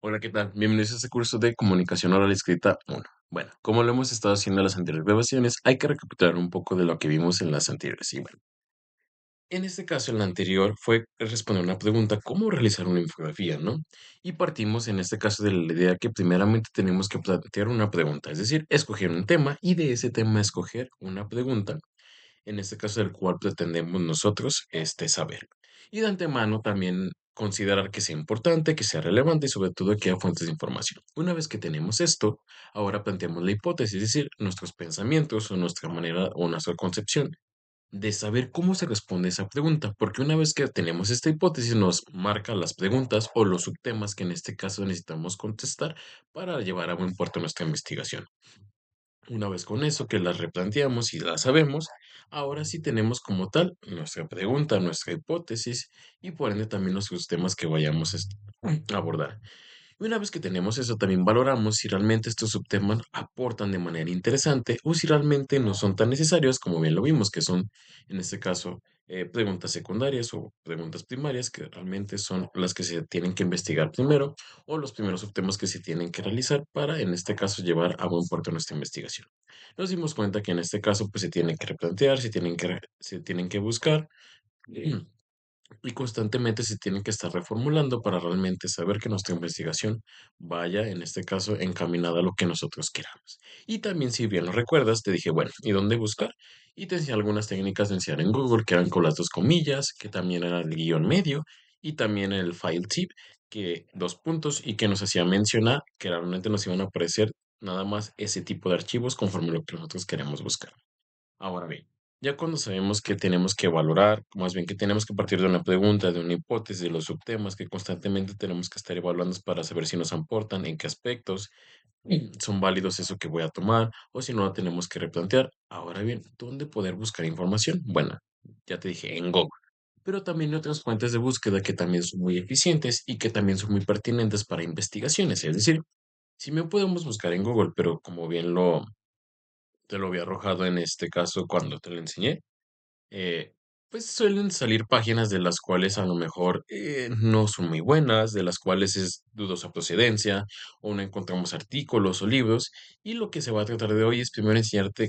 Hola, ¿qué tal? Bienvenidos a este curso de comunicación oral y escrita 1. Bueno, como lo hemos estado haciendo en las anteriores grabaciones, hay que recapitular un poco de lo que vimos en las anteriores. Y bueno, en este caso, en la anterior fue responder una pregunta, ¿cómo realizar una infografía, no? Y partimos en este caso de la idea que primeramente tenemos que plantear una pregunta, es decir, escoger un tema y de ese tema escoger una pregunta en este caso del cual pretendemos nosotros saber. Y de antemano también considerar que sea importante, que sea relevante y sobre todo que haya fuentes de información. Una vez que tenemos esto, ahora planteamos la hipótesis, es decir, nuestros pensamientos o nuestra manera o nuestra concepción de saber cómo se responde esa pregunta, porque una vez que tenemos esta hipótesis nos marca las preguntas o los subtemas que en este caso necesitamos contestar para llevar a buen puerto nuestra investigación. Una vez con eso que las replanteamos y las sabemos, ahora sí tenemos como tal nuestra pregunta, nuestra hipótesis y por ende también los temas que vayamos a abordar. Y una vez que tenemos eso, también valoramos si realmente estos subtemas aportan de manera interesante o si realmente no son tan necesarios, como bien lo vimos, que son, en este caso, preguntas secundarias o preguntas primarias, que realmente son las que se tienen que investigar primero o los primeros subtemas que se tienen que realizar para, en este caso, llevar a buen puerto nuestra investigación. Nos dimos cuenta que en este caso, pues se tiene que replantear, se tienen que buscar y constantemente se tienen que estar reformulando para realmente saber que nuestra investigación vaya, en este caso, encaminada a lo que nosotros queramos. Y también, si bien lo recuerdas, te dije, bueno, ¿y dónde buscar? Y te enseñé algunas técnicas de enseñar en Google, que eran con las dos comillas, que también era el guión medio, y también el file tip, que dos puntos, y que nos hacía mencionar que realmente nos iban a aparecer nada más ese tipo de archivos conforme lo que nosotros queremos buscar. Ahora bien, ya cuando sabemos que tenemos que valorar, más bien que tenemos que partir de una pregunta, de una hipótesis, de los subtemas que constantemente tenemos que estar evaluando para saber si nos aportan, en qué aspectos son válidos eso que voy a tomar, o si no lo tenemos que replantear. Ahora bien, ¿dónde poder buscar información? Bueno, ya te dije, en Google. Pero también hay otras fuentes de búsqueda que también son muy eficientes y que también son muy pertinentes para investigaciones. Es decir, si me podemos buscar en Google, pero como bien te lo había arrojado en este caso cuando te lo enseñé, eh, pues suelen salir páginas de las cuales a lo mejor no son muy buenas, de las cuales es dudosa procedencia, o no encontramos artículos o libros, y lo que se va a tratar de hoy es primero enseñarte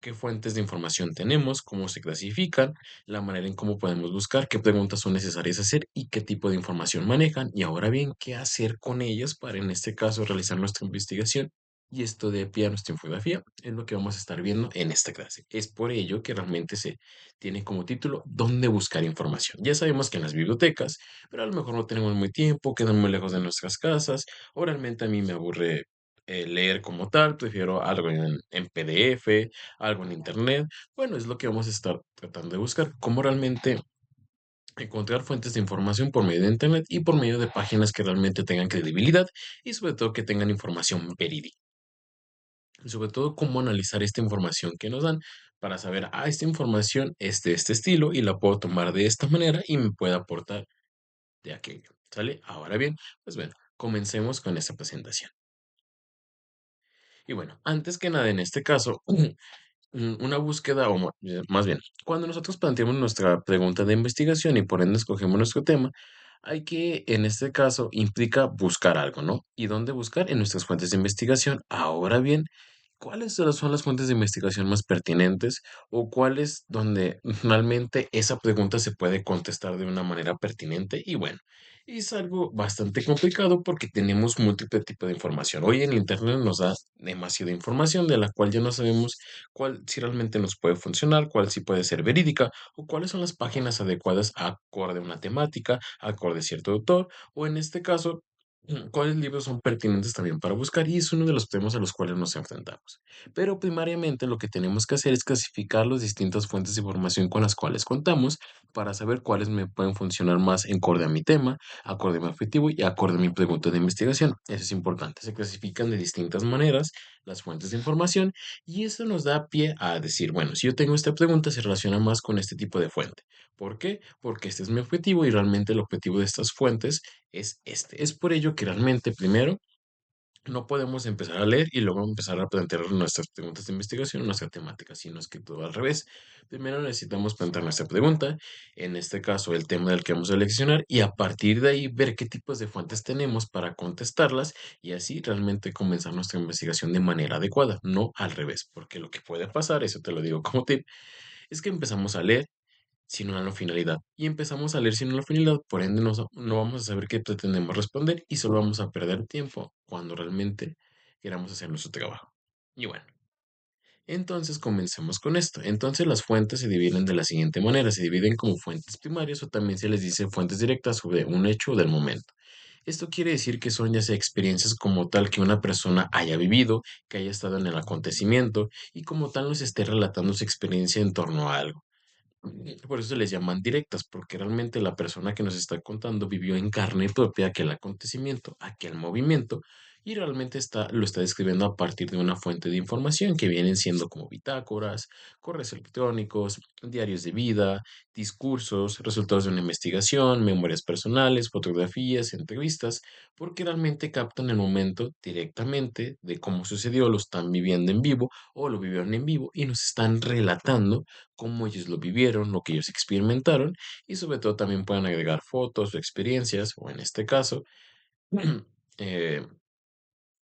qué fuentes de información tenemos, cómo se clasifican, la manera en cómo podemos buscar, qué preguntas son necesarias hacer y qué tipo de información manejan, y ahora bien, qué hacer con ellas para en este caso realizar nuestra investigación. Y esto de pie a nuestra infografía es lo que vamos a estar viendo en esta clase. Es por ello que realmente se tiene como título ¿Dónde buscar información? Ya sabemos que en las bibliotecas, pero a lo mejor no tenemos muy tiempo, quedan muy lejos de nuestras casas, o realmente a mí me aburre leer como tal, prefiero algo en PDF, algo en internet. Bueno, es lo que vamos a estar tratando de buscar, cómo realmente encontrar fuentes de información por medio de internet y por medio de páginas que realmente tengan credibilidad y sobre todo que tengan información verídica. Y sobre todo cómo analizar esta información que nos dan para saber, esta información es de este estilo y la puedo tomar de esta manera y me puede aportar de aquello. ¿Sale? Ahora bien, pues bueno, comencemos con esta presentación. Y bueno, antes que nada, en este caso, una búsqueda, o más bien, cuando nosotros planteamos nuestra pregunta de investigación y por ende escogemos nuestro tema, hay que, en este caso, implica buscar algo, ¿no? ¿Y dónde buscar? En nuestras fuentes de investigación. Ahora bien, ¿cuáles son las fuentes de investigación más pertinentes o cuáles donde realmente esa pregunta se puede contestar de una manera pertinente? Y bueno, es algo bastante complicado porque tenemos múltiple tipo de información. Hoy en Internet nos da demasiada información de la cual ya no sabemos cuál si realmente nos puede funcionar, cuál sí puede ser verídica o cuáles son las páginas adecuadas acorde a una temática, acorde a cierto autor o en este caso cuáles libros son pertinentes también para buscar y es uno de los temas a los cuales nos enfrentamos. Pero primariamente lo que tenemos que hacer es clasificar las distintas fuentes de información con las cuales contamos para saber cuáles me pueden funcionar más en acorde a mi tema, acorde a mi objetivo y acorde a mi pregunta de investigación. Eso es importante. Se clasifican de distintas maneras las fuentes de información y eso nos da pie a decir, bueno, si yo tengo esta pregunta se relaciona más con este tipo de fuente. ¿Por qué? Porque este es mi objetivo y realmente el objetivo de estas fuentes es este. Es por ello que realmente primero No podemos empezar a leer y luego empezar a plantear nuestras preguntas de investigación, nuestra temática, sino es que todo al revés. Primero necesitamos plantear nuestra pregunta, en este caso el tema del que vamos a seleccionar, y a partir de ahí ver qué tipos de fuentes tenemos para contestarlas y así realmente comenzar nuestra investigación de manera adecuada, no al revés, porque lo que puede pasar, eso te lo digo como tip, es que empezamos a leer sin una finalidad. Y empezamos a leer sin una finalidad, por ende no vamos a saber qué pretendemos responder y solo vamos a perder tiempo cuando realmente queramos hacer nuestro trabajo. Y bueno, entonces comencemos con esto. Entonces las fuentes se dividen de la siguiente manera, se dividen como fuentes primarias o también se les dice fuentes directas sobre un hecho del momento. Esto quiere decir que son ya sea experiencias como tal que una persona haya vivido, que haya estado en el acontecimiento y como tal nos esté relatando su experiencia en torno a algo. Por eso se les llaman directas, porque realmente la persona que nos está contando vivió en carne propia aquel acontecimiento, aquel movimiento, y realmente lo está describiendo a partir de una fuente de información que vienen siendo como bitácoras, correos electrónicos, diarios de vida, discursos, resultados de una investigación, memorias personales, fotografías, entrevistas, porque realmente captan el momento directamente de cómo sucedió, lo están viviendo en vivo o lo vivieron en vivo y nos están relatando cómo ellos lo vivieron, lo que ellos experimentaron y sobre todo también pueden agregar fotos o experiencias o en este caso eh,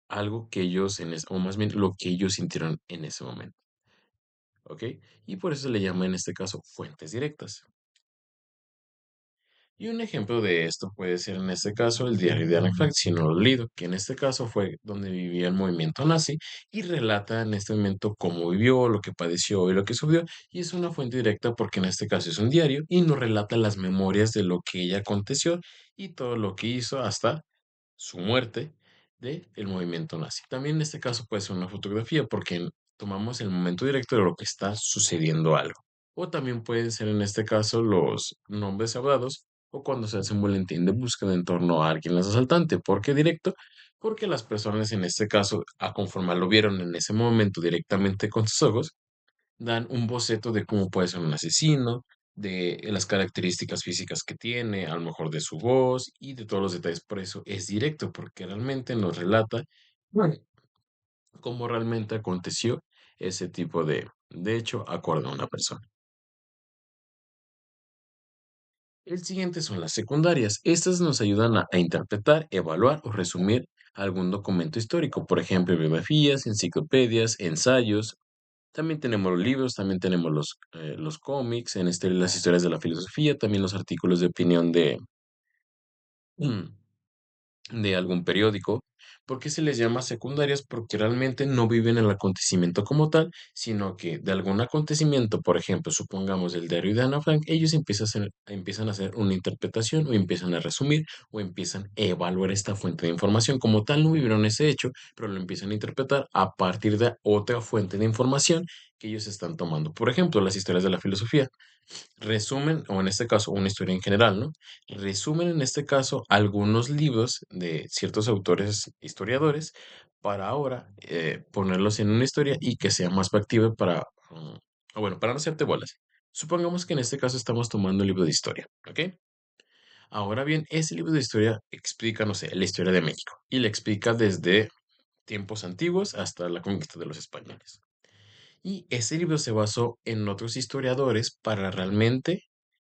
algo que ellos o más bien lo que ellos sintieron en ese momento, ¿ok? Y por eso se le llama en este caso fuentes directas. Y un ejemplo de esto puede ser en este caso el diario de Ana Frank, si no lo he leído, que en este caso fue donde vivía el movimiento nazi y relata en este momento cómo vivió, lo que padeció y lo que sufrió. Y es una fuente directa porque en este caso es un diario y nos relata las memorias de lo que ella aconteció y todo lo que hizo hasta su muerte del movimiento nazi. También en este caso puede ser una fotografía porque tomamos el momento directo de lo que está sucediendo algo. O también pueden ser en este caso los nombres hablados o cuando se hace un boletín de búsqueda en torno a alguien es asaltante. ¿Por qué directo? Porque las personas en este caso, a conforme lo vieron en ese momento directamente con sus ojos, dan un boceto de cómo puede ser un asesino, de las características físicas que tiene, a lo mejor de su voz y de todos los detalles. Por eso es directo, porque realmente nos relata bueno, cómo realmente aconteció ese tipo de hecho acorde a una persona. El siguiente son las secundarias. Estas nos ayudan a interpretar, evaluar o resumir algún documento histórico, por ejemplo, biografías, enciclopedias, ensayos. También tenemos los libros, también tenemos los cómics, en este, las historias de la filosofía, también los artículos de opinión de algún periódico. ¿Por qué se les llama secundarias? Porque realmente no viven el acontecimiento como tal, sino que de algún acontecimiento, por ejemplo, supongamos el diario de Ana Frank, ellos empiezan a hacer una interpretación o empiezan a resumir o empiezan a evaluar esta fuente de información. Como tal, no vivieron ese hecho, pero lo empiezan a interpretar a partir de otra fuente de información que ellos están tomando. Por ejemplo, las historias de la filosofía resumen, o en este caso una historia en general, ¿no? Resumen en este caso algunos libros de ciertos autores historiadores para ahora ponerlos en una historia y que sea más factible para, o bueno, para no hacerte bolas. Supongamos que en este caso estamos tomando un libro de historia, ¿ok? Ahora bien, ese libro de historia explica, no sé, la historia de México y le explica desde tiempos antiguos hasta la conquista de los españoles. Y ese libro se basó en otros historiadores para realmente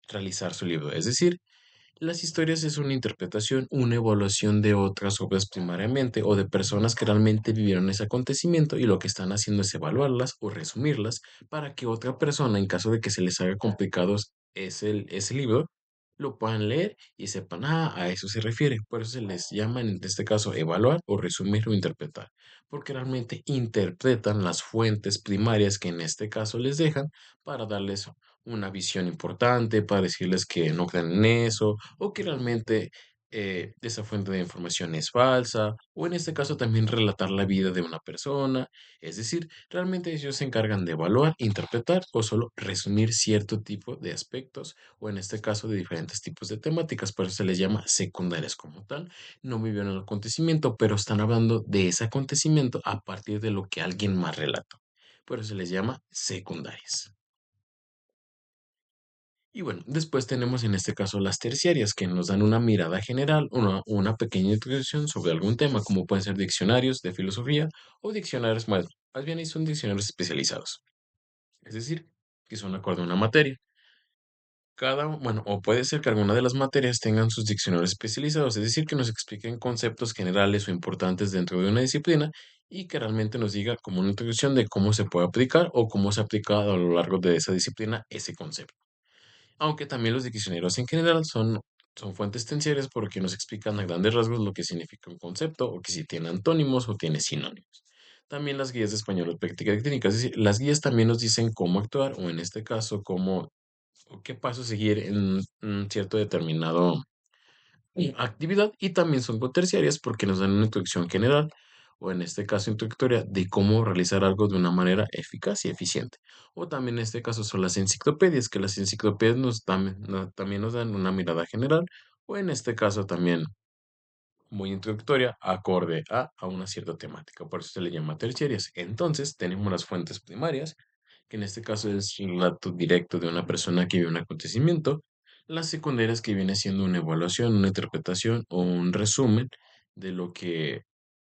realizar su libro. Es decir, las historias es una interpretación, una evaluación de otras obras primariamente o de personas que realmente vivieron ese acontecimiento y lo que están haciendo es evaluarlas o resumirlas para que otra persona, en caso de que se les haga complicados ese libro, lo puedan leer y sepan, a eso se refiere. Por eso se les llama en este caso evaluar o resumir o interpretar, porque realmente interpretan las fuentes primarias que en este caso les dejan para darles una visión importante, para decirles que no crean en eso o que realmente esa fuente de información es falsa, o en este caso también relatar la vida de una persona. Es decir, realmente ellos se encargan de evaluar, interpretar o solo resumir cierto tipo de aspectos, o en este caso de diferentes tipos de temáticas. Por eso se les llama secundarias como tal. No vivieron el acontecimiento, pero están hablando de ese acontecimiento a partir de lo que alguien más relató. Por eso se les llama secundarias. Y bueno, después tenemos en este caso las terciarias, que nos dan una mirada general, una pequeña introducción sobre algún tema, como pueden ser diccionarios de filosofía o diccionarios más bien ahí son diccionarios especializados, es decir, que son acorde a una materia. Bueno, o puede ser que alguna de las materias tengan sus diccionarios especializados, es decir, que nos expliquen conceptos generales o importantes dentro de una disciplina y que realmente nos diga como una introducción de cómo se puede aplicar o cómo se ha aplicado a lo largo de esa disciplina ese concepto. Aunque también los diccionarios en general son fuentes terciarias porque nos explican a grandes rasgos lo que significa un concepto o que si tiene antónimos o tiene sinónimos. También las guías de español o práctica de técnica, es decir, las guías también nos dicen cómo actuar o en este caso cómo o qué paso seguir en un cierto determinado actividad y también son terciarias porque nos dan una introducción general o en este caso introductoria de cómo realizar algo de una manera eficaz y eficiente. O también en este caso son las enciclopedias, que las enciclopedias también nos dan una mirada general o en este caso también muy introductoria acorde a una cierta temática. Por eso se le llama terciarias. Entonces tenemos las fuentes primarias que en este caso es el relato directo de una persona que vive un acontecimiento. Las secundarias que viene siendo una evaluación, una interpretación o un resumen de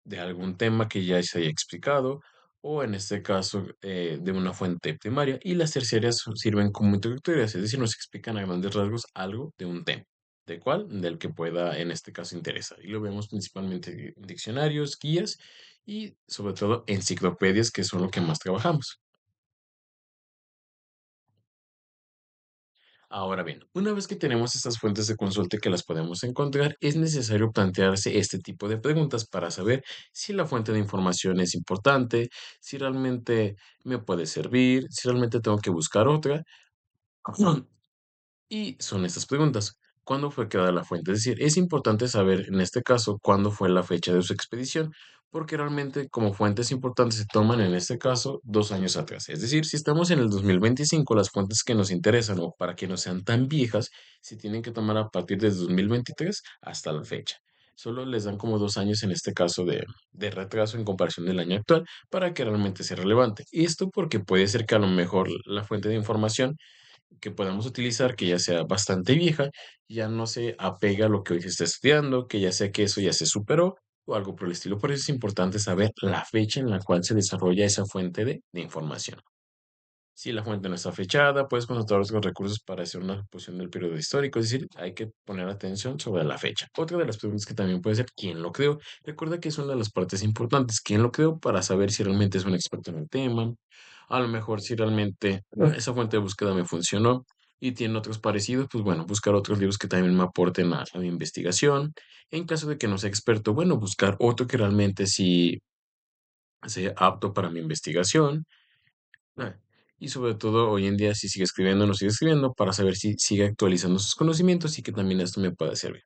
de algún tema que ya se haya explicado, o en este caso de una fuente primaria. Y las terciarias sirven como introductorias, es decir, nos explican a grandes rasgos algo de un tema. ¿De cuál? Del que pueda en este caso interesar. Y lo vemos principalmente en diccionarios, guías y sobre todo enciclopedias, que son lo que más trabajamos. Ahora bien, una vez que tenemos estas fuentes de consulta que las podemos encontrar, es necesario plantearse este tipo de preguntas para saber si la fuente de información es importante, si realmente me puede servir, si realmente tengo que buscar otra. Y son estas preguntas. ¿Cuándo fue creada la fuente? Es decir, es importante saber en este caso cuándo fue la fecha de su expedición, porque realmente como fuentes importantes se toman en este caso 2 años atrás. Es decir, si estamos en el 2025, las fuentes que nos interesan o para que no sean tan viejas, se tienen que tomar a partir de 2023 hasta la fecha. Solo les dan como 2 años en este caso de retraso en comparación del año actual para que realmente sea relevante. Esto porque puede ser que a lo mejor la fuente de información que podamos utilizar, que ya sea bastante vieja, ya no se apega a lo que hoy se está estudiando, que ya sea que eso ya se superó o algo por el estilo. Por eso es importante saber la fecha en la cual se desarrolla esa fuente de información. Si la fuente no está fechada, puedes consultar los recursos para hacer una exposición del periodo histórico, es decir, hay que poner atención sobre la fecha. Otra de las preguntas que también puede ser, ¿quién lo creó? Recuerda que es una de las partes importantes, ¿quién lo creó? Para saber si realmente es un experto en el tema, a lo mejor si realmente esa fuente de búsqueda me funcionó y tiene otros parecidos, pues bueno, buscar otros libros que también me aporten a mi investigación. En caso de que no sea experto, bueno, buscar otro que realmente sí sea apto para mi investigación. Ah, y sobre todo hoy en día si sigue escribiendo o no sigue escribiendo para saber si sigue actualizando sus conocimientos y que también esto me pueda servir.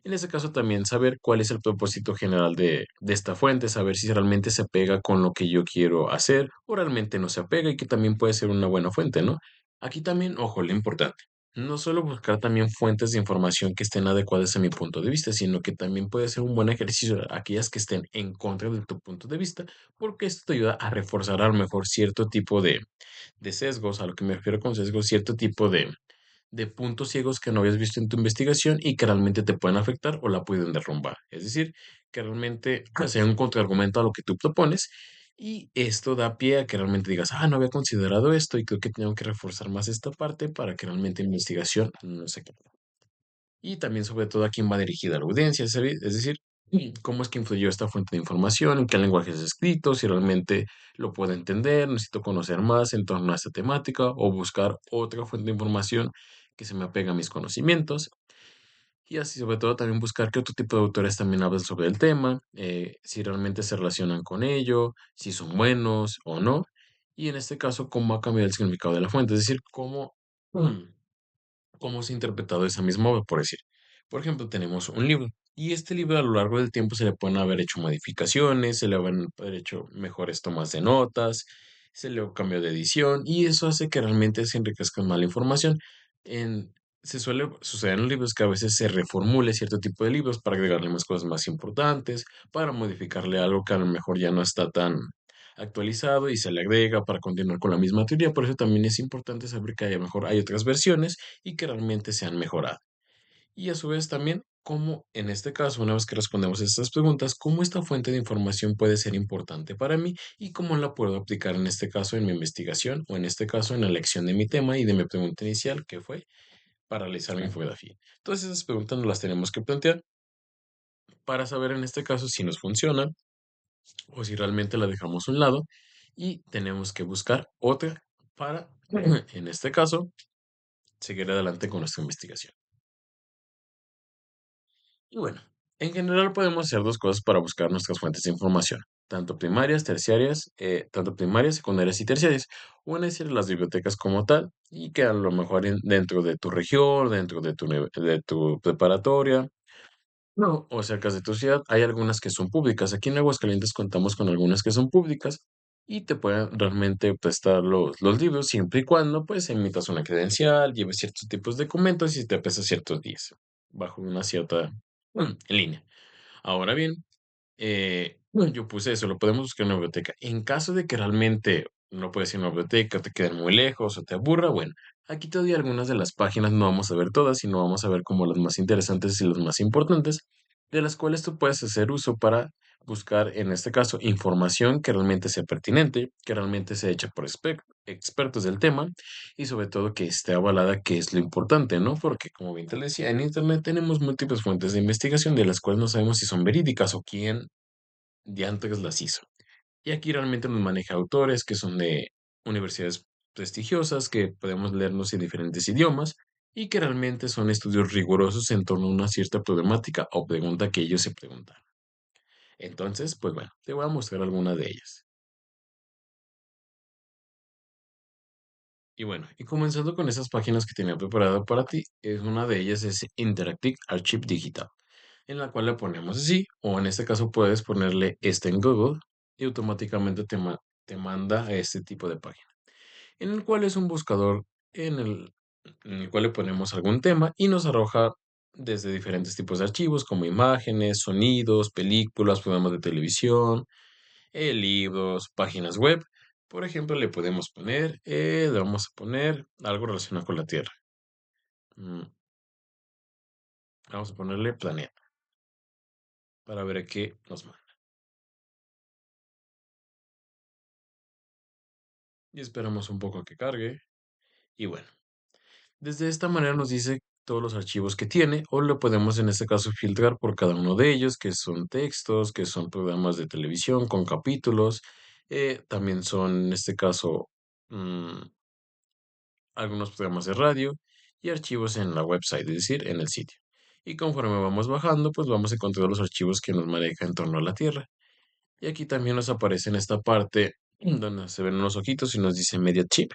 En ese caso también saber cuál es el propósito general de esta fuente, saber si realmente se apega con lo que yo quiero hacer o realmente no se apega y que también puede ser una buena fuente, ¿no? Aquí también, ojo, lo importante. No solo buscar también fuentes de información que estén adecuadas a mi punto de vista, sino que también puede ser un buen ejercicio aquellas que estén en contra de tu punto de vista, porque esto te ayuda a reforzar a lo mejor cierto tipo de sesgos, a lo que me refiero con sesgos, cierto tipo de puntos ciegos que no habías visto en tu investigación y que realmente te pueden afectar o la pueden derrumbar. Es decir, que realmente sea un contraargumento a lo que tú propones y esto da pie a que realmente digas, no había considerado esto y creo que tengo que reforzar más esta parte para que realmente mi investigación no se quede. Y también sobre todo a quién va dirigida la audiencia, es decir, cómo es que influyó esta fuente de información, en qué lenguaje es escrito, si realmente lo puedo entender, necesito conocer más en torno a esta temática o buscar otra fuente de información que se me apega a mis conocimientos. Y así sobre todo también buscar qué otro tipo de autores también hablan sobre el tema, si realmente se relacionan con ello, si son buenos o no. Y en este caso, cómo ha cambiado el significado de la fuente, es decir, cómo se ha interpretado esa misma obra, por decir. Por ejemplo, tenemos un libro y este libro a lo largo del tiempo se le pueden haber hecho modificaciones, se le van a haber hecho mejores tomas de notas, se le cambió de edición y eso hace que realmente se enriquezca más la información. En, Se suele suceder en los libros que a veces se reformule cierto tipo de libros para agregarle más cosas más importantes, para modificarle algo que a lo mejor ya no está tan actualizado y se le agrega para continuar con la misma teoría. Por eso también es importante saber que a lo mejor hay otras versiones y que realmente se han mejorado. Y a su vez también, cómo en este caso, una vez que respondemos estas preguntas, cómo esta fuente de información puede ser importante para mí y cómo la puedo aplicar en este caso en mi investigación o en este caso en la elección de mi tema y de mi pregunta inicial, que fue para realizar mi infografía. Entonces esas preguntas nos las tenemos que plantear para saber en este caso si nos funciona o si realmente la dejamos a un lado y tenemos que buscar otra para, en este caso, seguir adelante con nuestra investigación. Y bueno, en general podemos hacer dos cosas para buscar nuestras fuentes de información, tanto primarias, terciarias, tanto primarias, secundarias y terciarias. Una es ir a las bibliotecas como tal y que a lo mejor dentro de tu región, dentro de de tu preparatoria, no, o cerca de tu ciudad, hay algunas que son públicas. Aquí en Aguascalientes contamos con algunas que son públicas y te pueden realmente prestar los libros siempre y cuando pues emitas una credencial, lleves ciertos tipos de documentos y te prestas ciertos días bajo una cierta en línea. Ahora bien, bueno, yo puse eso, lo podemos buscar en la biblioteca. En caso de que realmente no puedes ir a una biblioteca, te queden muy lejos o te aburra, bueno, aquí te doy algunas de las páginas, no vamos a ver todas, sino vamos a ver como las más interesantes y las más importantes, de las cuales tú puedes hacer uso para buscar, en este caso, información que realmente sea pertinente, que realmente sea hecha por expertos del tema y sobre todo que esté avalada, que es lo importante, ¿no? Porque, como bien te decía, en Internet tenemos múltiples fuentes de investigación de las cuales no sabemos si son verídicas o quién diantres las hizo. Y aquí realmente nos maneja autores que son de universidades prestigiosas, que podemos leernos en diferentes idiomas y que realmente son estudios rigurosos en torno a una cierta problemática o pregunta que ellos se preguntaron. Entonces, pues bueno, te voy a mostrar algunas de ellas. Y bueno, y comenzando con esas páginas que tenía preparado para ti, es una de ellas es Interactive Archive Digital, en la cual le ponemos así, o en este caso puedes ponerle este en Google y automáticamente te manda a este tipo de página, en el cual es un buscador en en el cual le ponemos algún tema y nos arroja desde diferentes tipos de archivos como imágenes, sonidos, películas, programas de televisión, libros, páginas web. Por ejemplo, le podemos poner, le vamos a poner algo relacionado con la Tierra. Mm, Vamos a ponerle planeta para ver qué nos manda. Y esperamos un poco a que cargue. Y bueno, desde esta manera nos dice todos los archivos que tiene o lo podemos en este caso filtrar por cada uno de ellos, que son textos, que son programas de televisión con capítulos, también son en este caso mm, algunos programas de radio y archivos en la website, es decir, en el sitio. Y conforme vamos bajando, pues vamos a encontrar los archivos que nos maneja en torno a la Tierra. Y aquí también nos aparece en esta parte donde se ven unos ojitos y nos dice Media Chip.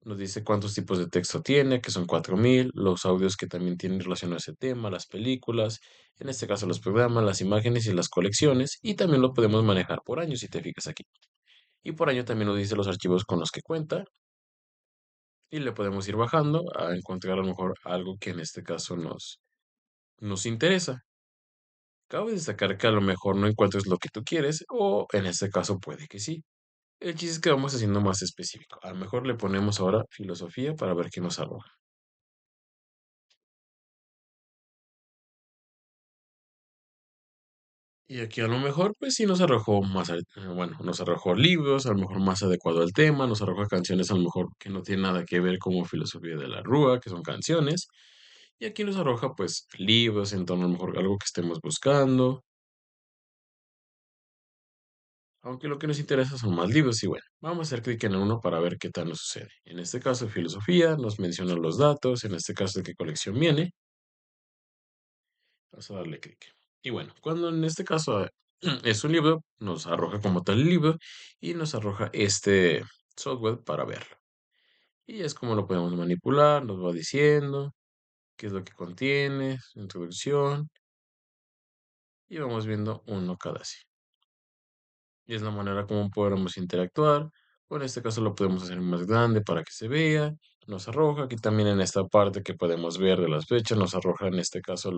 Nos dice cuántos tipos de texto tiene, que son 4000, los audios que también tienen relación a ese tema, las películas, en este caso los programas, las imágenes y las colecciones, y también lo podemos manejar por año si te fijas aquí. Y por año también nos dice los archivos con los que cuenta, y le podemos ir bajando a encontrar a lo mejor algo que en este caso nos interesa. Cabe destacar que a lo mejor no encuentres lo que tú quieres, o en este caso puede que sí. El chiste es que vamos haciendo más específico. A lo mejor le ponemos ahora filosofía para ver qué nos arroja. Y aquí a lo mejor, pues sí nos arrojó más, bueno, nos arrojó libros, a lo mejor más adecuado al tema, nos arroja canciones a lo mejor que no tienen nada que ver como filosofía de la Rúa, que son canciones. Y aquí nos arroja pues libros en torno a lo mejor algo que estemos buscando, aunque lo que nos interesa son más libros y bueno, vamos a hacer clic en uno para ver qué tal nos sucede. En este caso, filosofía, nos menciona los datos, en este caso de qué colección viene. Vamos a darle clic. Y bueno, cuando en este caso es un libro, nos arroja como tal el libro y nos arroja este software para verlo. Y es como lo podemos manipular, nos va diciendo qué es lo que contiene, su introducción, y vamos viendo uno cada sí. Y es la manera como podemos interactuar. O en este caso lo podemos hacer más grande para que se vea. Nos arroja aquí también en esta parte que podemos ver de las fechas. Nos arroja en este caso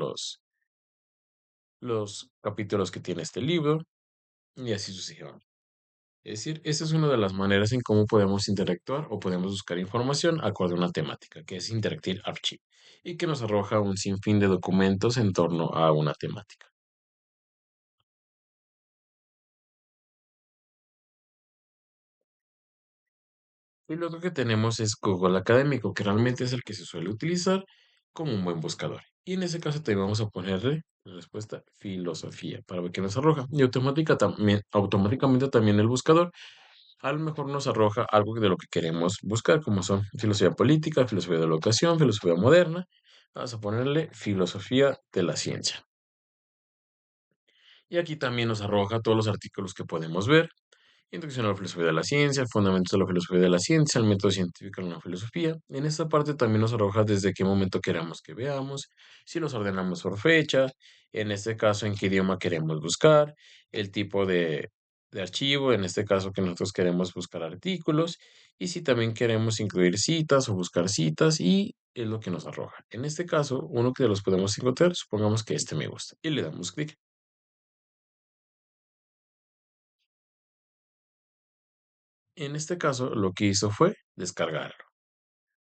los capítulos que tiene este libro. Y así sucesivamente. Es decir, esa es una de las maneras en cómo podemos interactuar o podemos buscar información acorde a una temática, que es Interactive Archive, y que nos arroja un sinfín de documentos en torno a una temática. Y lo otro que tenemos es Google Académico, que realmente es el que se suele utilizar como un buen buscador. Y en ese caso también vamos a ponerle la respuesta filosofía para ver qué nos arroja. Y automáticamente también el buscador a lo mejor nos arroja algo de lo que queremos buscar, como son filosofía política, filosofía de la educación, filosofía moderna. Vamos a ponerle filosofía de la ciencia. Y aquí también nos arroja todos los artículos que podemos ver. Introducción a la filosofía de la ciencia, fundamentos de la filosofía de la ciencia, el método científico en la filosofía. En esta parte también nos arroja desde qué momento queramos que veamos, si los ordenamos por fecha, en este caso en qué idioma queremos buscar, el tipo de archivo, en este caso que nosotros queremos buscar artículos, y si también queremos incluir citas o buscar citas, y es lo que nos arroja. En este caso, uno que los podemos encontrar, supongamos que este me gusta, y le damos clic. En este caso, lo que hizo fue descargarlo,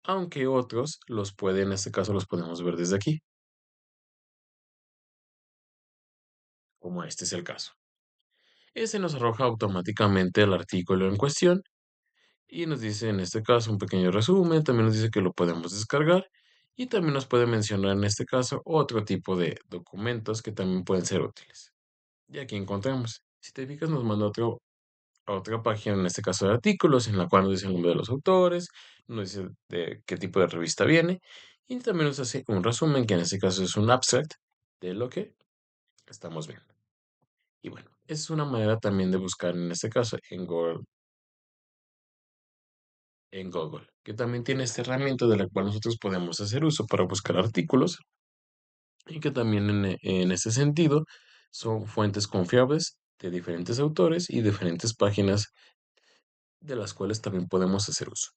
aunque otros los puede, en este caso los podemos ver desde aquí, como este es el caso. Ese nos arroja automáticamente el artículo en cuestión y nos dice en este caso un pequeño resumen, también nos dice que lo podemos descargar y también nos puede mencionar en este caso otro tipo de documentos que también pueden ser útiles. Y aquí encontramos, si te fijas nos manda a otra página, en este caso de artículos, en la cual nos dice el nombre de los autores, nos dice de qué tipo de revista viene y también nos hace un resumen, que en este caso es un abstract de lo que estamos viendo. Y bueno, es una manera también de buscar, en este caso, en Google, que también tiene esta herramienta de la cual nosotros podemos hacer uso para buscar artículos y que también en ese sentido son fuentes confiables de diferentes autores y diferentes páginas de las cuales también podemos hacer uso.